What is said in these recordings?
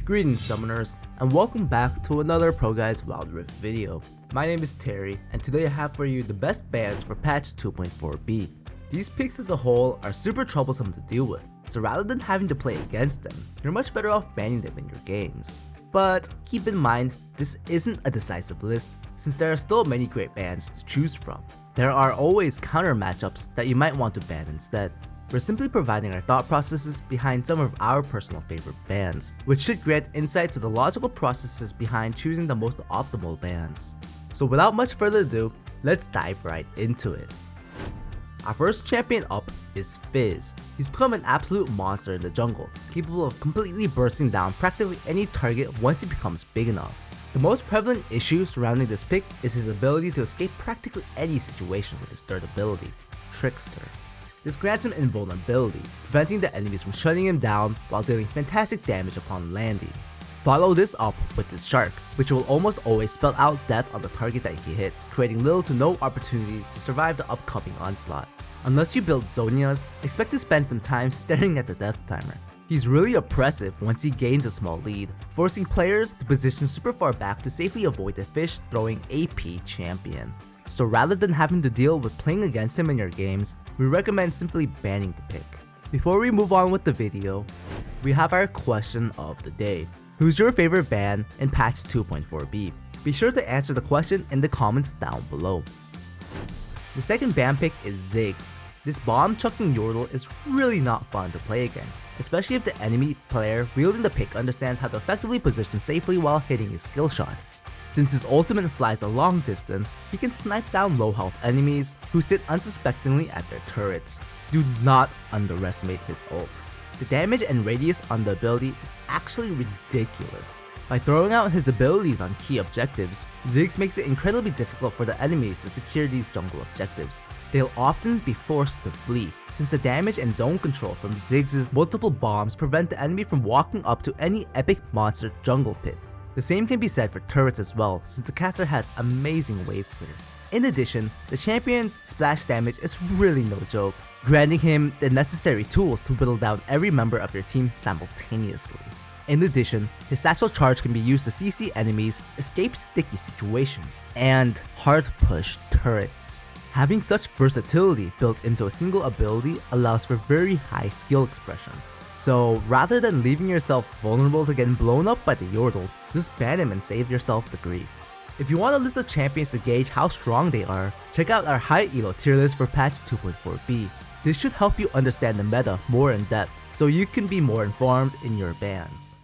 Greetings summoners, and welcome back to another ProGuides Wild Rift video. My name is Terry, and today I have for you the best bans for patch 2.4b. These picks as a whole are super troublesome to deal with, so rather than having to play against them, you're much better off banning them in your games. But keep in mind, this isn't a decisive list, since there are still many great bans to choose from. There are always counter matchups that you might want to ban instead. We're simply providing our thought processes behind some of our personal favorite bans, which should grant insight to the logical processes behind choosing the most optimal bans. So without much further ado, let's dive right into it. Our first champion up is Fizz. He's become an absolute monster in the jungle, capable of completely bursting down practically any target once he becomes big enough. The most prevalent issue surrounding this pick is his ability to escape practically any situation with his third ability, Trickster. This grants him invulnerability, preventing the enemies from shutting him down while dealing fantastic damage upon landing. Follow this up with his Shark, which will almost always spell out death on the target that he hits, creating little to no opportunity to survive the upcoming onslaught. Unless you build Zonias, expect to spend some time staring at the death timer. He's really oppressive once he gains a small lead, forcing players to position super far back to safely avoid the fish throwing AP champion. So rather than having to deal with playing against him in your games, we recommend simply banning the pick. Before we move on with the video, we have our question of the day. Who's your favorite ban in patch 2.4b? Be sure to answer the question in the comments down below. The second ban pick is Ziggs. This bomb-chucking Yordle is really not fun to play against, especially if the enemy player wielding the pick understands how to effectively position safely while hitting his skill shots. Since his ultimate flies a long distance, he can snipe down low health enemies who sit unsuspectingly at their turrets. Do not underestimate his ult. The damage and radius on the ability is actually ridiculous. By throwing out his abilities on key objectives, Ziggs makes it incredibly difficult for the enemies to secure these jungle objectives. They'll often be forced to flee, since the damage and zone control from Ziggs' multiple bombs prevent the enemy from walking up to any epic monster jungle pit. The same can be said for turrets as well, since the caster has amazing wave clear. In addition, the champion's splash damage is really no joke, granting him the necessary tools to whittle down every member of your team simultaneously. In addition, his satchel charge can be used to CC enemies, escape sticky situations, and hard push turrets. Having such versatility built into a single ability allows for very high skill expression. So rather than leaving yourself vulnerable to getting blown up by the Yordle, just ban him and save yourself the grief. If you want a list of champions to gauge how strong they are, check out our high elo tier list for patch 2.4b. This should help you understand the meta more in depth, so you can be more informed in your bans.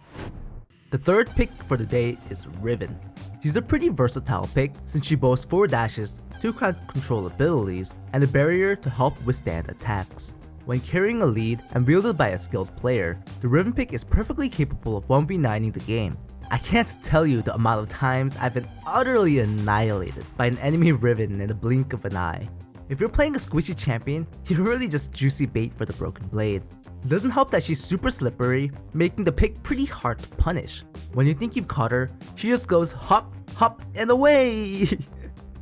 The third pick for the day is Riven. She's a pretty versatile pick since she boasts 4 dashes, 2 crowd control abilities, and a barrier to help withstand attacks. When carrying a lead and wielded by a skilled player, the Riven pick is perfectly capable of 1v9ing the game. I can't tell you the amount of times I've been utterly annihilated by an enemy Riven in the blink of an eye. If you're playing a squishy champion, you're really just juicy bait for the broken blade. It doesn't help that she's super slippery, making the pick pretty hard to punish. When you think you've caught her, she just goes hop, hop, and away!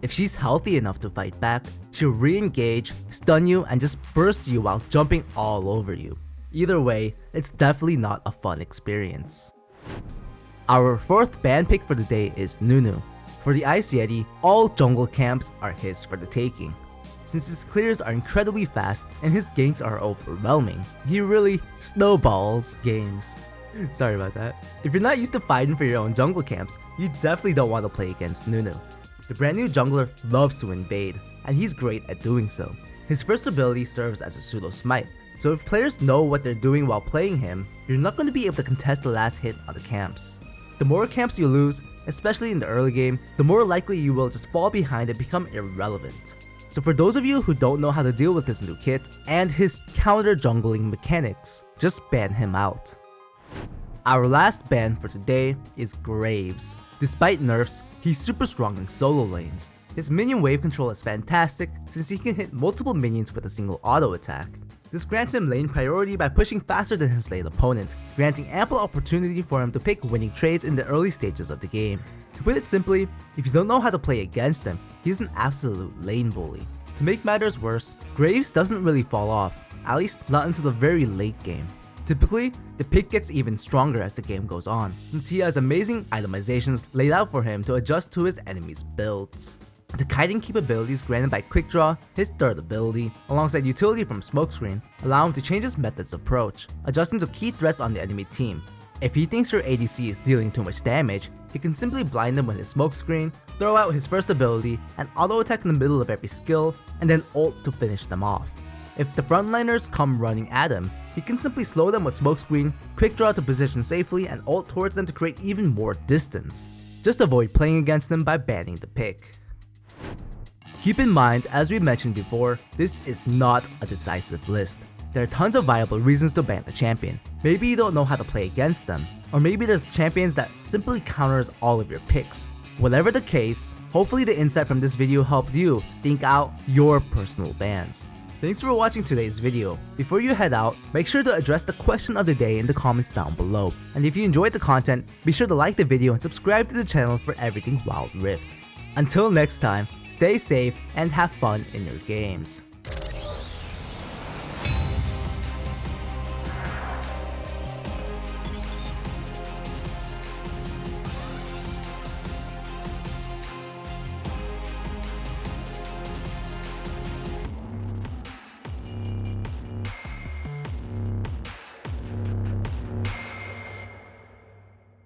If she's healthy enough to fight back, she'll re-engage, stun you, and just burst you while jumping all over you. Either way, it's definitely not a fun experience. Our fourth ban pick for the day is Nunu. For the Ice Yeti, all jungle camps are his for the taking. Since his clears are incredibly fast and his ganks are overwhelming, he really snowballs games. Sorry about that. If you're not used to fighting for your own jungle camps, you definitely don't want to play against Nunu. The brand new jungler loves to invade, and he's great at doing so. His first ability serves as a pseudo smite, so if players know what they're doing while playing him, you're not going to be able to contest the last hit on the camps. The more camps you lose, especially in the early game, the more likely you will just fall behind and become irrelevant. So for those of you who don't know how to deal with his new kit and his counter jungling mechanics, just ban him out. Our last ban for today is Graves. Despite nerfs, he's super strong in solo lanes. His minion wave control is fantastic since he can hit multiple minions with a single auto attack. This grants him lane priority by pushing faster than his lane opponent, granting ample opportunity for him to pick winning trades in the early stages of the game. To put it simply, if you don't know how to play against him, he's an absolute lane bully. To make matters worse, Graves doesn't really fall off, at least not until the very late game. Typically, the pick gets even stronger as the game goes on, since he has amazing itemizations laid out for him to adjust to his enemies' builds. The kiting capabilities granted by Quick Draw, his third ability, alongside utility from Smokescreen, allow him to change his methods of approach, adjusting to key threats on the enemy team. If he thinks your ADC is dealing too much damage, he can simply blind them with his Smokescreen, throw out his first ability, and auto-attack in the middle of every skill, and then ult to finish them off. If the frontliners come running at him, he can simply slow them with Smokescreen, Quick Draw to position safely, and ult towards them to create even more distance. Just avoid playing against them by banning the pick. Keep in mind, as we mentioned before, this is not a decisive list. There are tons of viable reasons to ban a champion. Maybe you don't know how to play against them, or maybe there's champions that simply counters all of your picks. Whatever the case, hopefully the insight from this video helped you think out your personal bans. Thanks for watching today's video. Before you head out, make sure to address the question of the day in the comments down below. And if you enjoyed the content, be sure to like the video and subscribe to the channel for everything Wild Rift. Until next time, stay safe and have fun in your games.